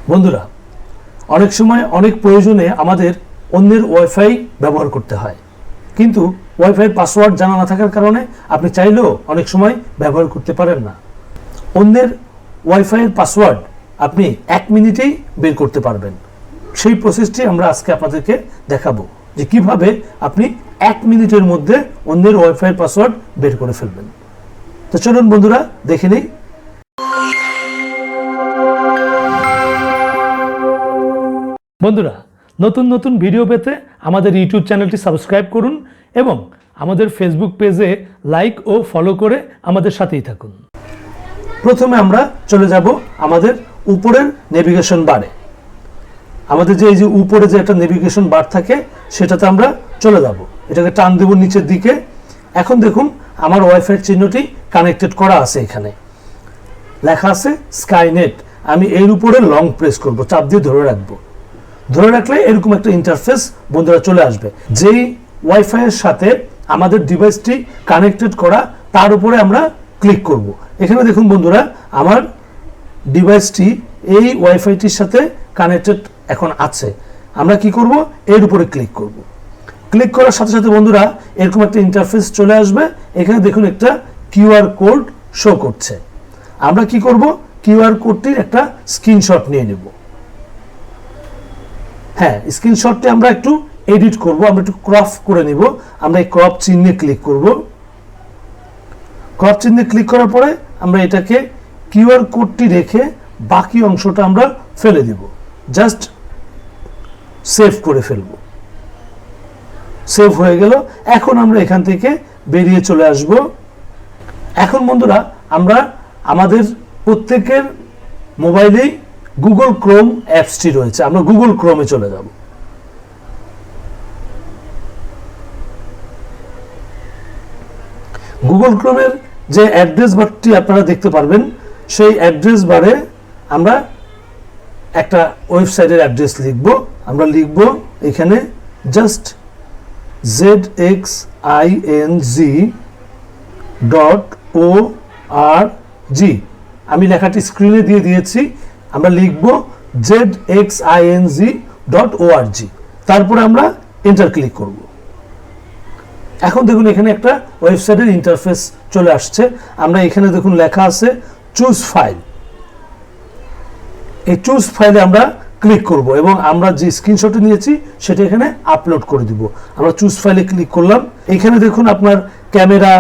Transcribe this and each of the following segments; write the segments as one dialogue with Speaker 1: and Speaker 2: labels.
Speaker 1: বন্ধুরা, অনেক সময় অনেক প্রয়োজনে আমাদের অন্যের ওয়াইফাই ব্যবহার করতে হয়, কিন্তু ওয়াইফাইয়ের পাসওয়ার্ড জানা না থাকার কারণে আপনি চাইলেও অনেক সময় ব্যবহার করতে পারেন না। অন্যের ওয়াইফাইয়ের পাসওয়ার্ড আপনি 1 মিনিটেই বের করতে পারবেন। সেই প্রসেসটি আমরা আজকে আপনাদেরকে দেখাবো যে কিভাবে আপনি 1 মিনিটের মধ্যে অন্যের ওয়াইফাইয়ের পাসওয়ার্ড বের করে ফেলবেন। তো চলুন বন্ধুরা দেখে নিই। বন্ধুরা, নতুন নতুন ভিডিও পেতে আমাদের ইউটিউব চ্যানেলটি সাবস্ক্রাইব করুন এবং আমাদের ফেসবুক পেজে লাইক ও ফলো করে আমাদের সাথেই থাকুন। প্রথমে আমরা চলে যাব আমাদের উপরের নেভিগেশন বারে। আমাদের যে এই যে উপরে যে একটা নেভিগেশন বার থাকে সেটাতে আমরা চলে যাব। এটাকে টান দেব নিচের দিকে। এখন দেখুন আমার ওয়াইফাইয়ের চিহ্নটি কানেক্টেড করা আছে, এখানে লেখা আছে স্কাইনেট। আমি এর উপরে লং প্রেস করব, চাপ দিয়ে ধরে রাখবো। ধরে রাখলে এরকম একটা ইন্টারফেস বন্ধুরা চলে আসবে। যেই ওয়াইফাইয়ের সাথে আমাদের ডিভাইসটি কানেক্টেড করা তার উপরে আমরা ক্লিক করব। এখানে দেখুন বন্ধুরা, আমার ডিভাইসটি এই ওয়াইফাইটির সাথে কানেক্টেড এখন আছে। আমরা কি করব? এর উপরে ক্লিক করব। ক্লিক করার সাথে সাথে বন্ধুরা এরকম একটা ইন্টারফেস চলে আসবে। এখানে দেখুন একটা কিউআর কোড শো করছে। আমরা কি করব? কিউআর কোডটির একটা স্ক্রিনশট নিয়ে নেব। হ্যাঁ, স্ক্রিনশটটি আমরা একটু এডিট করব, আমরা একটু ক্রপ করে নিব। আমরা এই ক্রপ চিহ্নে ক্লিক করব। ক্রপ চিহ্নে ক্লিক করার পরে আমরা এটাকে কিউআর কোডটি রেখে বাকি অংশটা আমরা ফেলে দিব। জাস্ট সেভ করে ফেলব। সেভ হয়ে গেল। এখন আমরা এখান থেকে বেরিয়ে চলে আসব। এখন বন্ধুরা আমরা আমাদের প্রত্যেকের মোবাইলেই গুগল ক্রোম অ্যাপসটি রয়েছে। আমরা গুগল ক্রোমে চলে যাব। গুগল ক্রোমের যে অ্যাড্রেস বারটি আপনারা দেখতে পারবেন, সেই অ্যাড্রেস বারে আমরা একটা ওয়েবসাইটের অ্যাড্রেস লিখব। আমরা লিখব এখানে জাস্ট zxing.org। আমি লেখাটি স্ক্রিনে দিয়ে দিয়েছি। আমরা লিখব zxing.org, তারপরে আমরা এন্টার ক্লিক করব। এখন দেখুন এখানে একটা ওয়েবসাইটের ইন্টারফেস চলে আসছে। আমরা এখানে দেখুন লেখা আছে চুজ ফাইল। এই চুজ ফাইলে আমরা ক্লিক করব এবং আমরা যে স্ক্রিনশটটি নিয়েছি সেটা এখানে আপলোড করে দিব। আমরা চুজ ফাইলে ক্লিক করলাম। এখানে দেখুন আপনার ক্যামেরা,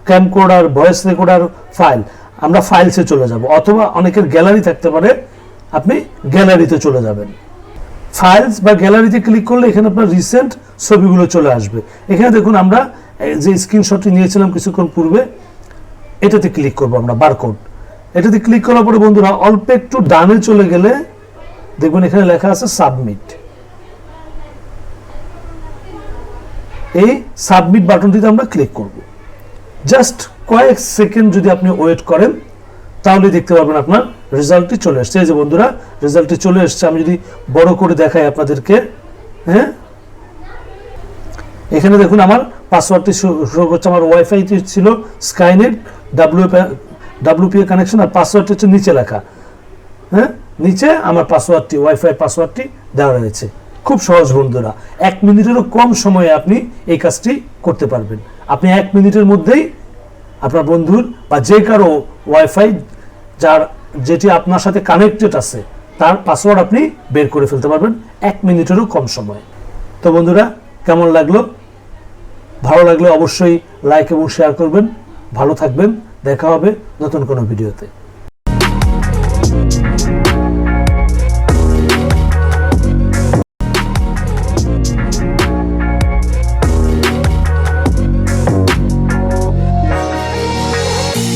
Speaker 1: ক্যামকোর্ডার, ভয়েস রেকর্ডার ফাইল। আমরা ফাইলসে চলে যাব, অথবা অনেকের গ্যালারি থাকতে পারে, আপনি গ্যালারিতে চলে যাবেন। ফাইলস বা গ্যালারিতে ক্লিক করলে এখানে আপনার রিসেন্ট ছবিগুলো চলে আসবে। এখানে দেখুন আমরা যে স্ক্রিনশটটি নিয়েছিলাম কিছুক্ষণ পূর্বে, এটাতে ক্লিক করব আমরা, বারকোড। এটাতে ক্লিক করার পরে বন্ধুরা অল্প একটু ডানে চলে গেলে দেখবেন এখানে লেখা আছে সাবমিট। এই সাবমিট বাটনটিতে আমরা ক্লিক করব। জাস্ট কয়েক সেকেন্ড যদি আপনি ওয়েট করেন তাহলে দেখতে পারবেন আপনার রেজাল্টটি চলে আসছে। এই যে বন্ধুরা রেজাল্টটি চলে এসছে। আমি যদি বড় করে দেখাই আপনাদেরকে, হ্যাঁ, এখানে দেখুন আমার পাসওয়ার্ডটি শো করছে। আমার ওয়াইফাইটি ছিল স্কাইনেট WPA কানেকশন, আর পাসওয়ার্ডটি হচ্ছে নিচে লেখা। হ্যাঁ, নিচে আমার পাসওয়ার্ডটি, ওয়াইফাই পাসওয়ার্ডটি দেওয়া রয়েছে। খুব সহজ বন্ধুরা, 1 মিনিটেরও কম সময়ে আপনি এই কাজটি করতে পারবেন। আপনি 1 মিনিটের মধ্যেই আপনার বন্ধুর বা যে কারো ওয়াইফাই যেটি আপনার সাথে কানেক্টেড আছে তার পাসওয়ার্ড আপনি বের করে ফেলতে পারবেন 1 মিনিটেরও কম সময়ে। তো বন্ধুরা কেমন লাগলো? ভালো লাগলে অবশ্যই লাইক এবং শেয়ার করবেন। ভালো থাকবেন। দেখা হবে নতুন কোনো ভিডিওতে।